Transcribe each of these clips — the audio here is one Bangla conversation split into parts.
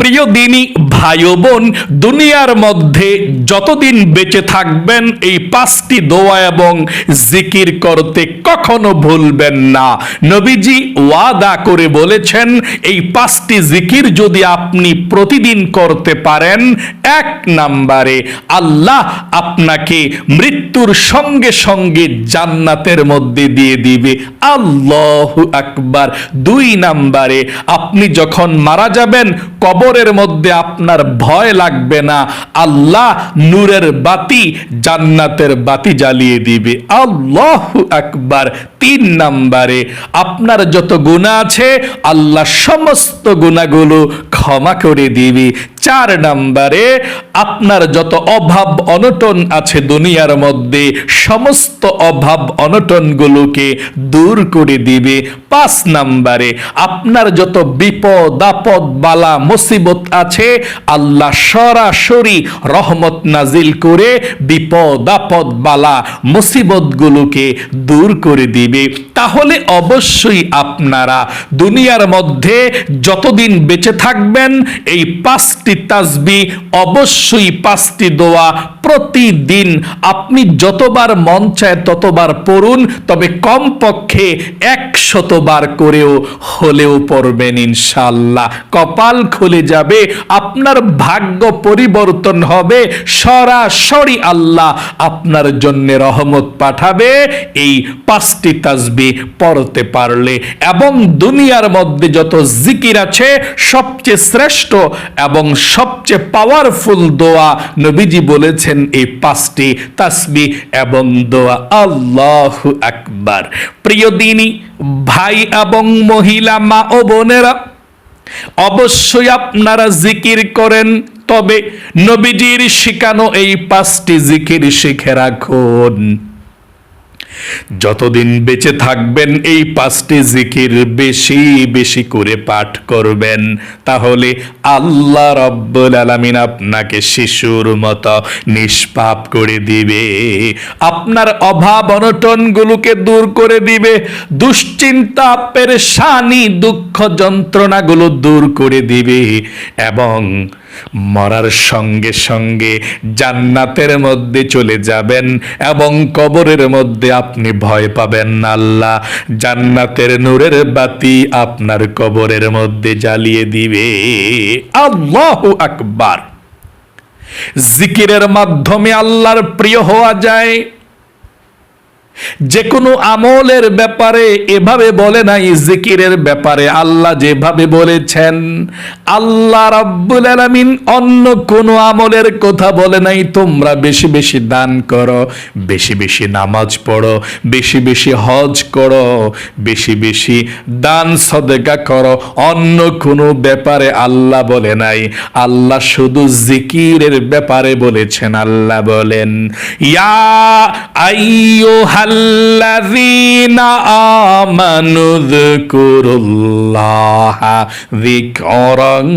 প্রিয় দিনী ভাই ও বোন, দুনিয়ার মধ্যে যতদিন বেঁচে থাকবেন এই 5টি দোয়া এবং জিকির করতে কখনো ভুলবেন না। নবীজি ওয়াদা করে বলেছেন, এই 5টি জিকির যদি আপনি প্রতিদিন করতে পারেন, 1 নম্বরে আল্লাহ আপনাকে মৃত্যুর সঙ্গে সঙ্গে জান্নাতের মধ্যে দিয়ে দিবে। আল্লাহু আকবার। 2 নম্বরে আপনি যখন মারা যাবেন কবরের মধ্যে আপনার ভয় লাগবে না, আল্লাহ নূরের বাতি, জান্নাতের বাতি জ্বালিয়ে দিবে। আল্লাহু আকবার। 3 নম্বরে আপনার যত গুনাহ আছে আল্লাহ সমস্ত গুনাহগুলো ক্ষমা করে দিবে। 4 নম্বরে আপনার যত অভাব অনটন আছে দুনিয়ার মধ্যে সমস্ত অভাব অনটনগুলোকে দূর করে দিবে। 5 নম্বরে আপনার যত বিপদ আপদ বালা মুসিবত আছে আল্লাহ সরাসরি রহমত নাজিল করে বিপদ আপদ বালা মুসিবতগুলোকে দূর করে দিবে। তাহলে অবশ্যই আপনারা দুনিয়ার মধ্যে যতদিন বেঁচে থাকবেন এই 5টি তাসবিহ, অবশ্যই 5টি দোয়া প্রতিদিন আপনি যতবার মন চায় ততবার পড়ুন, তবে কমপক্ষে 100 বার করেও হলেও পড়বেন ইনশাআল্লাহ। কপাল খুলে যাবে, আপনার ভাগ্য পরিবর্তন হবে, সরাসরি আল্লাহ আপনার জন্য রহমত পাঠাবে এই 5টি তাসবিহ পড়তে পারলে। এবং দুনিয়ার মধ্যে যত জিকির আছে সবচেয়ে শ্রেষ্ঠ এবং সবচেয়ে পাওয়ারফুল দোয়া নবীজি বলেছেন এই 5টি তাসবিহ এবং দোয়া। আল্লাহু আকবার। প্রিয় দিনী ভাই এবং মহিলা মা ও বোনেরা, অবশ্যই আপনারা জিকির করেন, তবে নবীজির শিখানো এই 5টি জিকির শিখে রাখুন। যতদিন বেঁচে থাকবেন এই 5টি জিকির বেশি বেশি করে পাঠ করবেন, তাহলে আল্লাহ রাব্বুল আলামিন আপনাকে শিশুর মতো নিষ্পাপ করে দিবে, আপনার অভাব অনটনগুলোকে দূর করে দিবে, দুশ্চিন্তা পেরেশানি দুঃখ যন্ত্রণাগুলো দূর করে দিবে এবং মরার সঙ্গে সঙ্গে জান্নাতের মধ্যে চলে যাবেন এবং কবরের মধ্যে আপনি ভয় পাবেন না। আল্লাহ জান্নাতের নূরের বাতি আপনার কবরের মধ্যে জ্বালিয়ে দিবে। আল্লাহু আকবার। জিকিরের মাধ্যমে আল্লাহর প্রিয় হওয়া যায়। যে কোনো আমলের ব্যাপারে এভাবে বলে নাই, জিকিরের ব্যাপারে আল্লাহ যেভাবে বলেছেন, আল্লাহ রাব্বুল আলামিন অন্য কোনো আমলের কথা বলে নাই তোমরা বেশি বেশি দান করো, বেশি বেশি নামাজ পড়ো, বেশি বেশি হজ করো, বেশি বেশি দান সদকা করো, অন্য কোনো ব্যাপারে আল্লাহ বলে নাই। আল্লাহ শুধু জিকিরের ব্যাপারে বলেছেন। আল্লাহ বলেন, ইয়া আইয়ুহাল্লাযীনা আমানু যকুরুল্লাহা যিকরান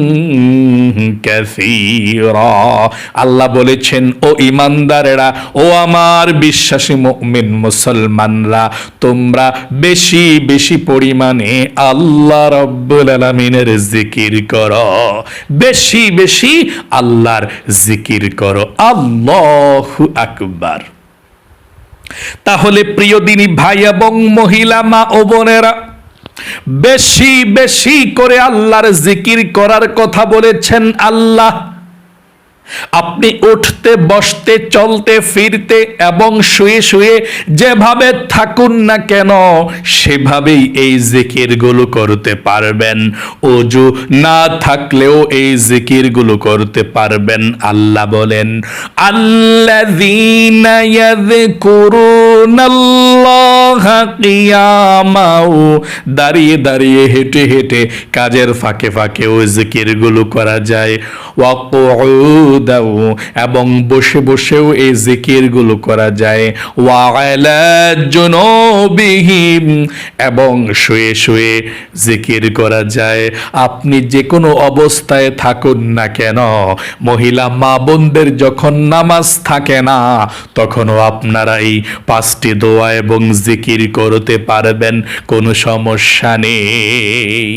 কাসীরা। আল্লাহ বলেছেন, ও ঈমানদারেরা, ও আমার বিশ্বাসী মুমিন মুসলমানরা, তোমরা বেশি বেশি পরিমাণে আল্লাহ রাব্বুল আলামিনের জিকির করো, বেশি বেশি আল্লাহর জিকির করো। আল্লাহু আকবার। তাহলে প্রিয় দিনী ভাই এবং মহিলা মা ও বোনেরা, বেশি বেশি করে আল্লাহর জিকির করার কথা বলেছেন আল্লাহ। আপনি উঠতে বসতে চলতে ফিরতে এবং শুয়ে শুয়ে যেভাবে থাকুন না কেন সেভাবেই এই জিকিরগুলো করতে পারবেন। ওযু না থাকলেও এই জিকিরগুলো করতে পারবেন। আল্লাহ বলেন, আল্লাযীনা ইয়াযকুরুনাল্লাহা কিয়ামাও, দাঁড়িয়ে দাঁড়িয়ে হেঁটে হেঁটে কাজের ফাঁকে ফাঁকে ওই জিকিরগুলো করা যায়। ওয়া কুউদাও, এবং বসে বসেও এই জিকিরগুলো করা যায়। ওয়া আলা জুনুবিহিম, এবং শুয়ে শুয়ে জিকির করা যায়। আপনি যে কোনো অবস্থায় থাকুন না কেন, মহিলা মা বোনদের যখন নামাজ থাকে না তখনও আপনারা এই 5টি দোয়া এবং জিকির করতে পারবেন, কোনো সমস্যা নেই।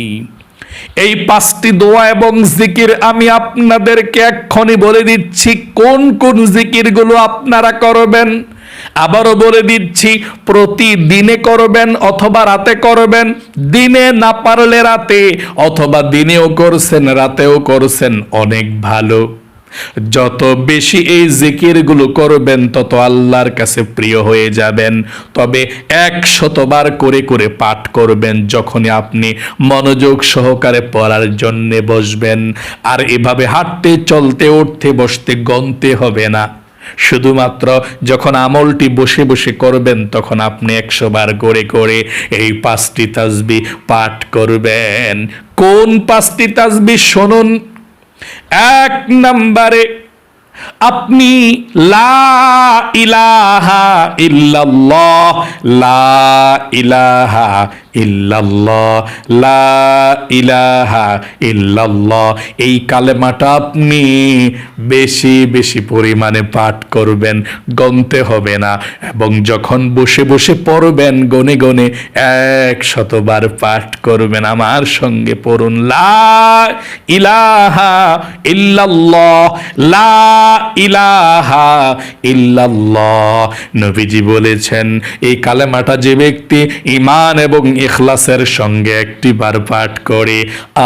এই 5টি দোয়া এবং জিকির আমি আপনাদেরকে এক্ষুনি বলে দিচ্ছি কোন কোন জিকিরগুলো আপনারা করবেন। আবারও বলে দিচ্ছি, প্রতিদিনে করবেন অথবা রাতে করবেন, দিনে না পারলে রাতে, অথবা দিনেও করছেন রাতেও করছেন, অনেক ভালো। যত বেশি এই জিকিরগুলো করবেন তত আল্লাহর কাছে প্রিয় হয়ে যাবেন। তবে 100 বার করে করে পাঠ করবেন যখনই আপনি মনোযোগ সহকারে পড়ার জন্য বসবেন। আর এভাবে হাঁটতে চলতে উঠতে বসতে গনতে হবে না, শুধুমাত্র যখন আমলটি বসে বসে করবেন তখন আপনি 100 বার করে করে এই 5টি তাসবিহ পাঠ করবেন। কোন 5টি তাসবিহ শুনুন। 1 নম্বরে আপনি লা ইলাহা ইল্লাল্লাহ, লা ইলাহা ইল্লাল্লাহ, লা ইলাহা ইল্লাল্লাহ, এই কালেমাটা আপনি বেশি বেশি পরিমাণে পাঠ করবেন, গনতে হবে না। এবং যখন বসে বসে পড়বেন গনে গনে 100 বার পাঠ করবেন। আমার সঙ্গে পড়ুন, লা ইলাহা ইল্লাল্লাহ, লা ইলাহা ইল্লাল্লাহ। নবীজি বলেছেন এই কালেমাটা যে ব্যক্তি ঈমান এবং ইখলাসের সঙ্গে একটি বার পাঠ করে,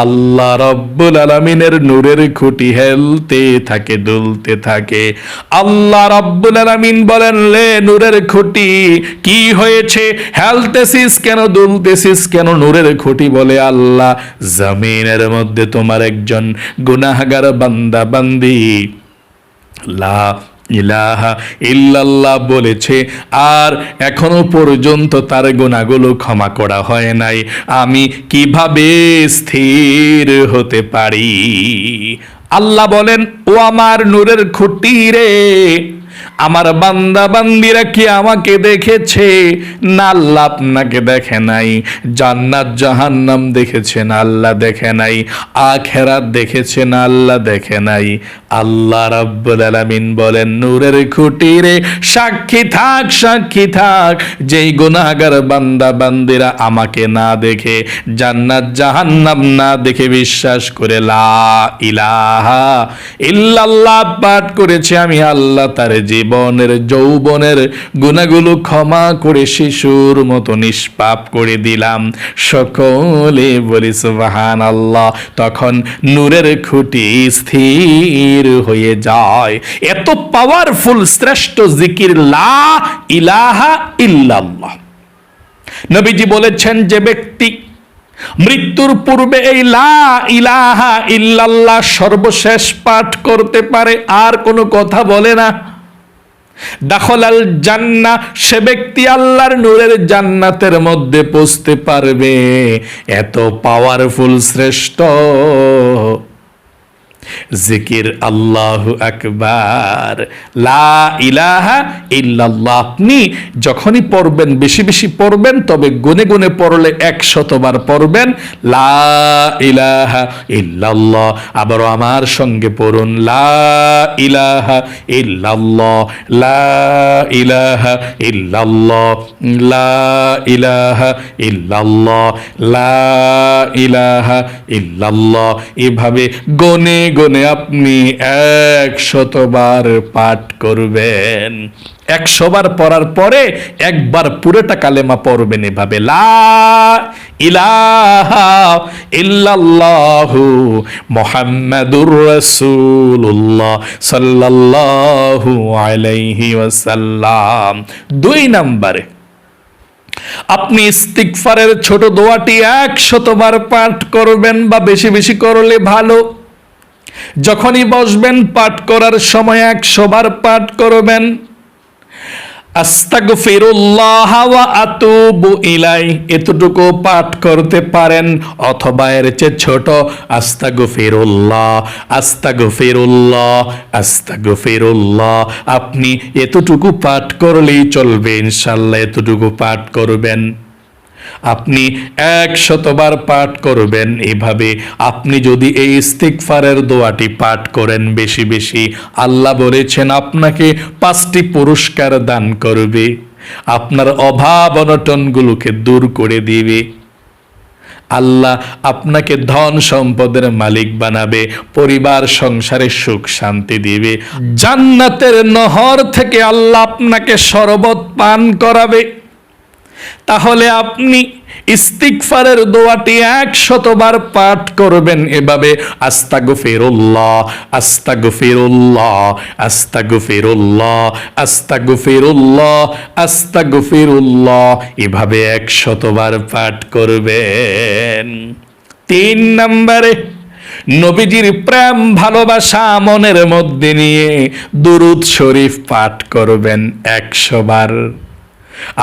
আল্লাহ রাব্বুল আলামিনের নূরের খুঁটি হেলতে থাকে, দুলতে থাকে। আল্লাহ রাব্বুল আলামিন বলেন, লে নূরের খুঁটি কি হয়েছে, হেলতেছিস কেন, দুলতেছিস কেন? নূরের খুঁটি বলে, আল্লাহ জমিনের মধ্যে তোমার একজন গুনাহগার বান্দা বান্দি লা ইলাহা ইল্লাল্লাহ বলেছে, আর এখনো পর্যন্ত তার গুনাহগুলো ক্ষমা করা হয় নাই, আমি কিভাবে স্থির হতে পারি? আল্লাহ বলেন, ও আমার নূরের খুঁটি রে, আমার বান্দা বান্দিরা কি আমাকে দেখেছে? না, আল্লাহ আপনাকে দেখে নাই। জান্নাত জাহান্নাম দেখেছেন, আল্লাহ দেখে নাই। আখিরাত দেখেছেন, আল্লাহ দেখে নাই। আল্লাহ রাব্বুল আলামিন বলেন, নূরের খুঁটি রে, সাক্ষী থাক, সাক্ষী থাক, যেই গুনাহগার বান্দা বান্দিরা আমাকে না দেখে, জান্নাত জাহান্নাম না দেখে বিশ্বাস করে লা ইলাহা ইল্লাল্লাহ পাঠ করেছে, আমি আল্লাহ তার জীবনের যৌবনের গুনাহগুলো ক্ষমা করে শিশুর মতো নিষ্পাপ করে দিলাম। সকলে বলি সুবহানাল্লাহ। তখন নূরের খুঁটি স্থির হয়ে যায়। এত পাওয়ারফুল শ্রেষ্ঠ জিকির লা ইলাহা ইল্লাল্লাহ। নবীজি বলেছেন, যে ব্যক্তি মৃত্যুর পূর্বে এই লা ইলাহা ইল্লাল্লাহ সর্বশেষ পাঠ করতে পারে, আর কোনো কথা বলে না, দাখলাল জান্নাহ, সে ব্যক্তি আল্লাহর নূরের জান্নাতের মধ্যে পৌঁছতে পারবে। এত পাওয়ারফুল শ্রেষ্ঠ জিকির আল্লাহু আকবার, লা ইলাহা ইল্লাল্লাহ। আপনি যখনই পড়বেন বেশি বেশি পড়বেন, তবে গুনে গুনে পড়লে 100 বার পড়বেন লা ইলাহা ইল্লাল্লাহ। আবারও আমার সঙ্গে পড়ুন, লা ইলাহা ইল্লাল্লাহ, লা ইলাহা ইল্লাল্লাহ, লা ইলাহা ইল্লাল্লাহ, লা ইলাহা ইল্লাল্লাহ। এভাবে গনে গনে আপনি 100 বার পাঠ করবেন। 100 বার পড়ার পরে একবার পুরোটা কালেমা পড়বেন এভাবে, লা ইলাহা ইল্লাল্লাহু মুহাম্মাদুর রাসূলুল্লাহ সাল্লাল্লাহু আলাইহি ওয়াসাল্লাম। 2 নম্বরে আপনি ইস্তিগফারের ছোট দোয়াটি 100 বার পাঠ করবেন, বা বেশি বেশি করলে ভালো। যখনই বসবেন পাঠ করার সময় 100 বার পাঠ করবেন, আস্তাগফিরুল্লাহ ওয়া আতুবু ইলাই, এতটুকু পাঠ করতে পারেন। অথবা এর চেয়ে ছোট, আস্তাগফিরুল্লাহ আস্তাগফিরুল্লাহ আস্তাগফিরুল্লাহ, আপনি এতটুকু পাঠ করলেই চলবে ইনশাআল্লাহ। এতটুকু পাঠ করবেন, আপনি 100 বার পাঠ করবেন। এভাবে আপনি যদি এই ইস্তিগফারের দোয়াটি পাঠ করেন বেশি বেশি, আল্লাহ বলেছেন আপনাকে 5টি পুরস্কার দান করবে, আপনার অভাব অনটনগুলোকে দূর করে দিবে। আল্লাহ আপনাকে ধন সম্পদের মালিক বানাবে, পরিবার সংসারে সুখ শান্তি দিবে, জান্নাতের নহর থেকে আল্লাহ আপনাকে শরবত পান করাবে। তাহলে আপনি ইস্তিগফারের দোয়াটি 100 বার পাঠ করবেন এভাবে, আস্তাগফিরুল্লাহ আস্তাগফিরুল্লাহ আস্তাগফিরুল্লাহ আস্তাগফিরুল্লাহ আস্তাগফিরুল্লাহ, এভাবে 100 বার পাঠ করবেন। 3 নম্বরে নবীজির প্রেম ভালোবাসা মনের মধ্যে নিয়ে দুরূদ শরীফ পাঠ করবেন 100 বার।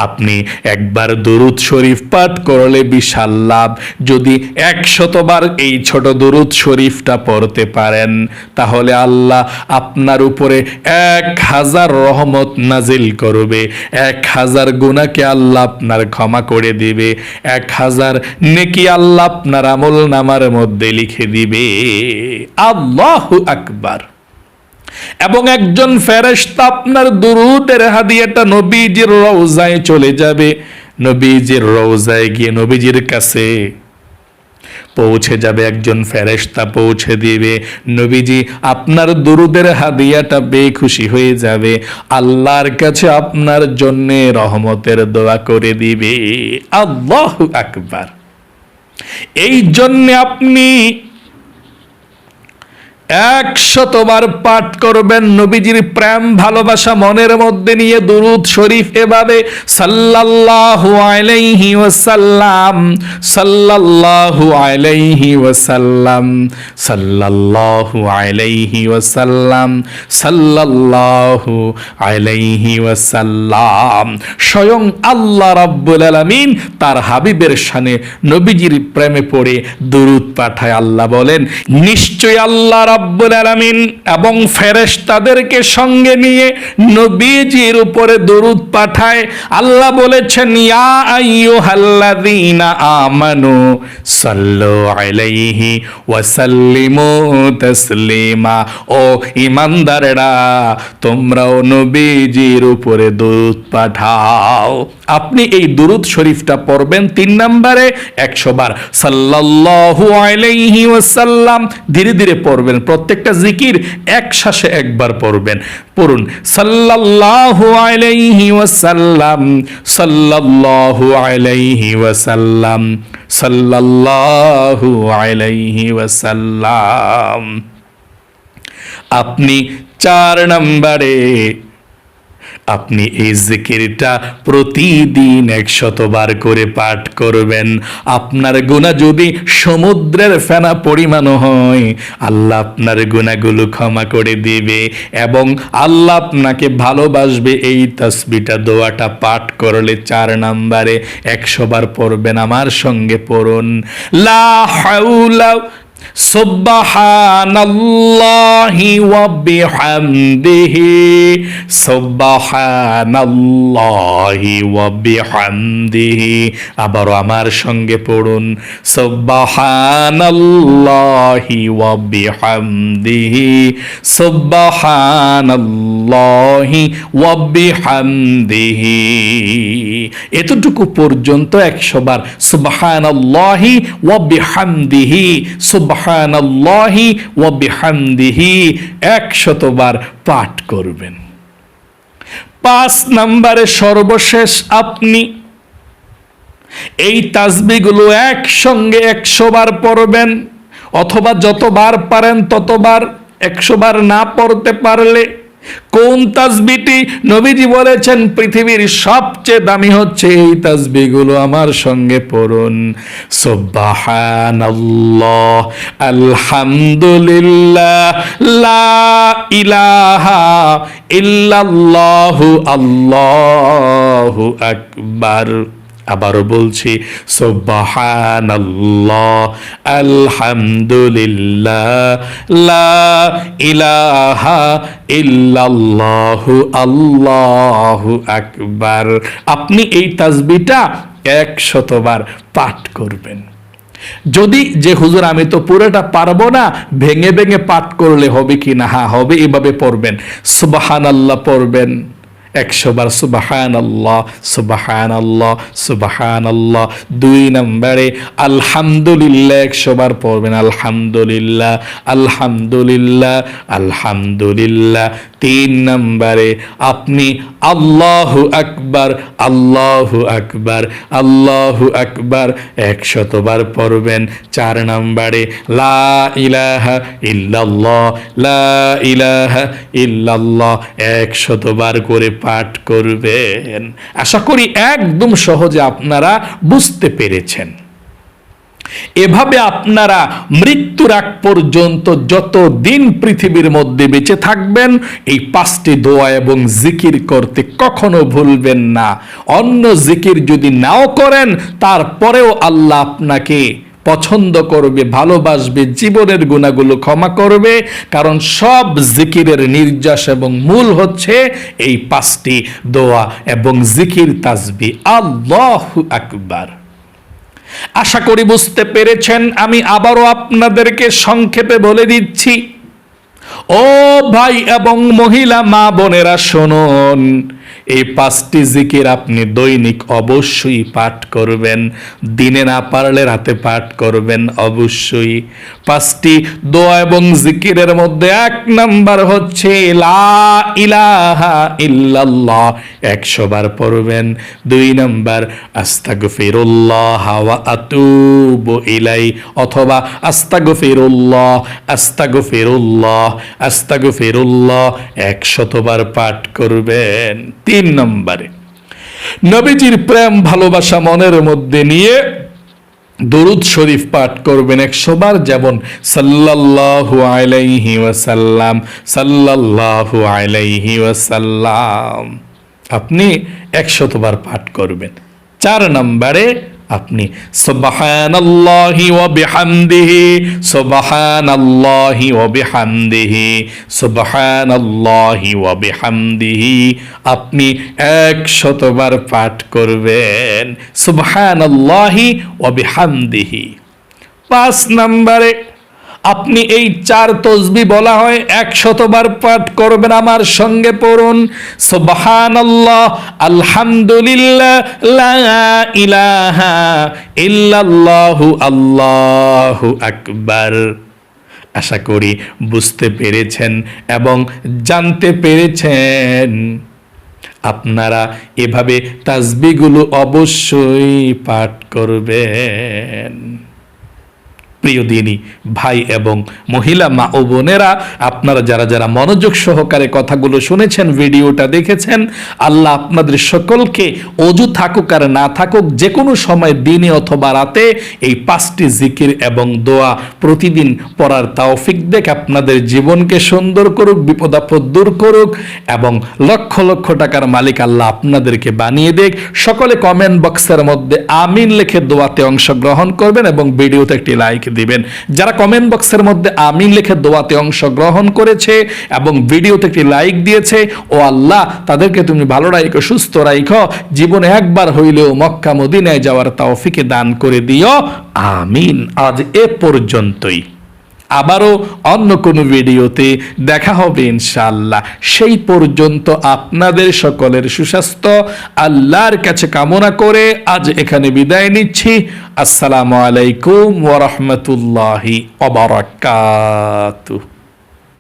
আপনি একবার দুরূদ শরীফ পাঠ করলে বিশাল লাভ। যদি 100 বার এই ছোট দুরূদ শরীফটা পড়তে পারেন, তাহলে আল্লাহ আপনার উপরে 1000 রহমত নাজিল করবে, 1000 গুনাহকে আল্লাহ আপনার ক্ষমা করে দিবে, 1000 নেকি আল্লাহ আপনার আমল নামার মধ্যে লিখে দিবে। আল্লাহু আকবার। এবং একজন ফেরেশতা আপনার দুরূদের হাদিয়াটা নবীজির রওজায় চলে যাবে। নবীজির রওজায় গিয়ে নবীজির কাছে পৌঁছে যাবে, একজন ফেরেশতা পৌঁছে দিবে। নবীজি আপনার দুরূদের হাদিয়াটা পেয়ে খুশি হয়ে যাবে, আল্লাহর কাছে আপনার জন্য রহমতের দোয়া করে দিবে। আল্লাহু আকবার। এই জন্য আপনি 100 বার পাঠ করবেন নবীজির প্রেম ভালোবাসা মনের মধ্যে নিয়ে দুরূদ শরীফ এভাবে, সাল্লাল্লাহু আলাইহি ওয়াসাল্লাম সাল্লাল্লাহু আলাইহি ওয়াসাল্লাম সাল্লাল্লাহু আলাইহি ওয়াসাল্লাম সাল্লাল্লাহু আলাইহি ওয়াসাল্লাম। স্বয়ং আল্লাহ রাব্বুল আলামিন তার হাবিবের শানে নবীজির প্রেমে পড়ে দুরূদ পাঠায়। আল্লাহ বলেন, নিশ্চয় আল্লাহ রাব্বুল আলামিন এবং ফেরেশতাদেরকে সঙ্গে নিয়ে নবীজির উপরে দরুদ পাঠায়। আল্লাহ বলেছেন, ইয়া আইয়ুহাল্লাযীনা আমানু সাল্লু আলাইহি ওয়া সাল্লিমু তাসলিমা। ও ঈমানদারেরা, তোমরাও নবীজির উপরে দরুদ পাঠাও। আপনি এই দুরূদ শরীফটা পড়বেন 3 নম্বরে 100 বার, সাল্লাল্লাহু আলাইহি ওয়াসাল্লাম ধীরে ধীরে পড়বেন। প্রত্যেকটা জিকির এক শ্বাসে একবার পড়বেন। পড়ুন, সাল্লাল্লাহু আলাইহি ওয়াসাল্লাম সাল্লাল্লাহু আলাইহি ওয়াসাল্লাম সাল্লাল্লাহু আলাইহি ওয়াসাল্লাম। আপনি 4 নম্বরে আপনি এই জিকিরটা প্রতিদিন 100 বার করে পাঠ করবেন। আপনার গুনাহ যদি সমুদ্রের ফেনা পরিমাণ হয়, আল্লাহ আপনার গুনাহগুলো ক্ষমা করে দিবে এবং আল্লাহ আপনাকে ভালোবাসবে। এই তাসবিহটা দোয়াটা পাঠ করলে 4 নম্বরে 100 বার পড়বেন। আমার সঙ্গে পড়ুন, লা হাওলা সুবহানাল্লাহি ওয়া বিহামদিহি সুবহানাল্লাহি ওয়া বিহামদিহি। আবার আমার সঙ্গে পড়ুন, সুবহানাল্লাহি ওয়া বিহামদিহি সুবহানাল্লাহি ওয়া বিহামদিহি। এতটুকু পর্যন্ত 100 বার সুবহানাল্লাহি ওয়া বিহামদিহি সুবহানাল্লাহি ওয়া বিহামদিহি 100 বার পাঠ করবেন। 5 নম্বরে সর্বশেষ আপনি এই তাসবিহগুলো একসঙ্গে 100 বার পড়বেন, অথবা যতবার পারেন ততবার। 100 বার না পড়তে পারলে কোন তাসবিহটি নবীজি বলেছেন পৃথিবীর সবচেয়ে দামি হচ্ছে এই তাসবিহগুলো। আমার সঙ্গে পড়ুন, সুবহানাল্লাহ আলহামদুলিল্লাহ লা ইলাহা ইল্লাল্লাহু আল্লাহু আকবার। আবারও বলছি, সুবহানাল্লাহ আলহামদুলিল্লাহ লা ইলাহা ইল্লাল্লাহু আল্লাহু আকবার। আপনি এই তাসবিহটা 100 বার পাঠ করবেন। যদি যে হুজুর আমি তো পুরোটা পারবো না, ভেঙে ভেঙে পাঠ করলে হবে কি না? হ্যাঁ হবে। এভাবে পড়বেন, সুবহানাল্লাহ পড়বেন 100 বার সুবহানাল্লাহ সুবহানাল্লাহ সুবহানাল্লাহ। 2 নম্বরে আলহামদুলিল্লাহ 100 বার পড়বেন, আলহামদুলিল্লাহ আলহামদুলিল্লাহ আলহামদুলিল্লাহ। 3 নম্বরে আপনি আল্লাহু আকবার আল্লাহু আকবার আল্লাহু আকবার 100 বার পড়বেন। 4 নম্বরে লা ইলাহা ইল্লাল্লাহ লা ইলাহা ইল্লাল্লাহ 100 বার করে পাঠ করবেন। আশা করি একদম সহজে আপনারা বুঝতে পেরেছেন। এভাবে আপনারা মৃত্যুর আগ পর্যন্ত যত দিন পৃথিবীর মধ্যে বেঁচে থাকবেন এই 5টি দোয়া এবং জিকির করতে কখনো ভুলবেন না। অন্য জিকির যদি নাও করেন তারপরেও আল্লাহ আপনাকে পছন্দ করবে, ভালোবাসবে, জীবনের গুনাহগুলো ক্ষমা করবে, কারণ সব জিকিরের নির্যাস এবং মূল হচ্ছে এই 5টি দোয়া এবং জিকির তাসবিহ আল্লাহু আকবার। আশা করি বুঝতে পেরেছেন। আমি আবারও আপনাদেরকে সংক্ষেপে বলে দিচ্ছি। ও ভাই এবং মহিলা মা বোনেরা শুনুন, এই 5টি জিকির আপনি দৈনিক অবশ্যই পাঠ করবেন, দিনে না পারলে রাতে পাঠ করবেন অবশ্যই। 5টি দোয়া এবং জিকিরের মধ্যে 1 নাম্বার হচ্ছে লা ইলাহা ইল্লাল্লাহ 100 বার পড়বেন। 2 নাম্বার আস্তাগফিরুল্লাহ ওয়া আতুবু ইলাই অথবা আস্তাগফিরুল্লাহ আস্তাগফিরুল্লাহ আস্তাগফিরুল্লাহ 100 বার পাঠ করবেন। 3 নম্বরে নবীজির প্রেম ভালোবাসা মনের মধ্যে নিয়ে দরুদ শরীফ পাঠ করবেন 100 বার, যেমন সাল্লাল্লাহু আলাইহি ওয়াসাল্লাম সাল্লাল্লাহু আলাইহি ওয়াসাল্লাম আপনি 100 বার পাঠ করবেন। 4 নম্বরে আপনি সুবহানাল্লাহি ওয়া বিহামদিহি সুবহানাল্লাহি ওয়া বিহামদিহি সুবহানাল্লাহি ওয়া বিহামদিহি আপনি 100 বার পাঠ করবেন সুবহানাল্লাহি ওয়া বিহামদিহি। 5 নম্বরে আপনি এই 4 তসবিহ বলা হয় 100 বার পাঠ করবেন। আমার সঙ্গে পড়ুন সুবহানাল্লাহ আলহামদুলিল্লাহ লা ইলাহা ইল্লাল্লাহু আল্লাহু আকবার। আশা করি বুঝতে পেরেছেন এবং জানতে পেরেছেন। আপনারা এভাবে তাসবিহগুলো অবশ্যই পাঠ করবেন। প্রিয় দিনী ভাই এবং মহিলা মা ও বোনেরা, আপনারা যারা যারা মনোযোগ সহকারে কথাগুলো শুনেছেন, ভিডিওটা দেখেছেন, আল্লাহ আপনাদের সকলকে অজু থাকুক আর না থাকুক যে কোনো সময় দিনে অথবা রাতে এই 5টি জিকির এবং দোয়া প্রতিদিন পড়ার তৌফিক দেখ, আপনাদের জীবনকে সুন্দর করুক, বিপদ আপদ দূর করুক এবং লক্ষ লক্ষ টাকার মালিক আল্লাহ আপনাদেরকে বানিয়ে দেখ। সকলে কমেন্ট বক্সের মধ্যে আমিন লিখে দোয়াতে অংশগ্রহণ করবেন এবং ভিডিওতে একটি লাইক দিবেন। যারা কমেন্ট বক্সের মধ্যে আমিন লিখে দোয়াতে অংশগ্রহণ করেছে এবং ভিডিওতে একটি লাইক দিয়েছে, ও আল্লাহ তাদেরকে তুমি ভালো রাখো, সুস্থ রাখো, জীবনে একবার হইলেও মক্কা মদিনায় যাওয়ার তৌফিক দান করে দিও, আমিন। আজ এ পর্যন্তই, আবারও অন্য কোনো ভিডিওতে দেখা হবে ইনশাআল্লাহ। সেই পর্যন্ত আপনাদের সকলের সুস্বাস্থ্য আল্লাহর কাছে কামনা করে আজ এখানে বিদায় নিচ্ছি। আসসালামু আলাইকুম ওয়া রাহমাতুল্লাহি ওয়া বারাকাতুহু।